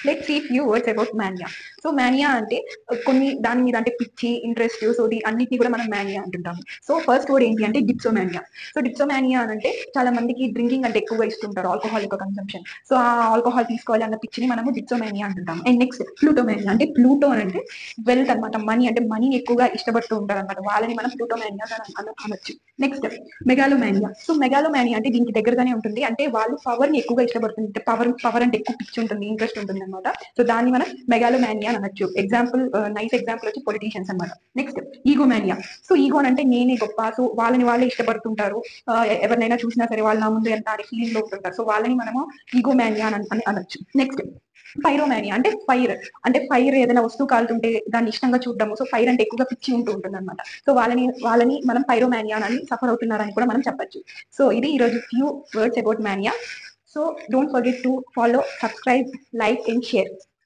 Let's see few words about mania. So mania అంటే కొన్ని దాని మీద అంటే పిచ్చి, ఇంట్రెస్ట్, సో అన్నిటిని కూడా మనం మానియా అంటుంటాము. సో ఫస్ట్ వర్డ్ ఏంటి అంటే డిప్సోమానియా. సో డిప్సోమానియా అంటే చాలా మందికి డ్రింకింగ్ అంటే ఎక్కువగా ఇస్తుంటారు, ఆల్కహాలిక్ కన్సంప్షన్. సో ఆ ఆల్కహాల్ తీసుకోవాలి అన్న పిచ్చిని మనము డిప్సోమానియా అంటుంటాము. And next ప్లూటోమానియా. అంటే ప్లూటో అంటే వెల్త్ అనమాట, మనీ, అంటే మనీని ఎక్కువగా ఇష్టపడుతూ ఉంటారు అనమాట, వాళ్ళని మనం ప్లూటోమానియా అనొచ్చు. నెక్స్ట్ మెగాలోమానియా. సో మెగాలోమానియా అంటే దీనికి దగ్గరగానే ఉంటుంది, అంటే వాళ్ళు పవర్ ని ఎక్కువగా ఇష్టపడుతుంది, పవర్ అంటే ఎక్కువ పిచ్చి ఉంటుంది, ఇంట్రెస్ట్ ఉంటుంది అనమాట. సో దాన్ని మనం మెగాలోమానియా అని అనొచ్చు. ఎగ్జాంపుల్, నైస్ ఎగ్జాంపుల్ వచ్చి పొలిటీషియన్స్ అనమాట. నెక్స్ట్ ఈగోమానియా. సో ఈగో అంటే నేనే గొప్ప, సో వాళ్ళని వాళ్ళే ఇష్టపడుతుంటారు, ఎవరినైనా చూసినా సరే వాళ్ళు నా ముందు ఎంత అనే ఫీలింగ్ లో ఉంటుంటారు, సో వాళ్ళని మనము ఈగోమానియా అని అనొచ్చు. Next pyromania. అంటే ఫైర్, అంటే ఫైర్ ఏదైనా వస్తువు కాలుతుంటే దాన్ని ఇష్టంగా చూడడము, సో ఫైర్ అంటే ఎక్కువగా పిచ్చి ఉంటుంది అనమాట. సో వాళ్ళని మనం పైరోమానియా అని సఫర్ అవుతున్నారని కూడా మనం చెప్పొచ్చు. సో ఇది ఈరోజు few words about mania. So don't forget to follow, subscribe, like and share.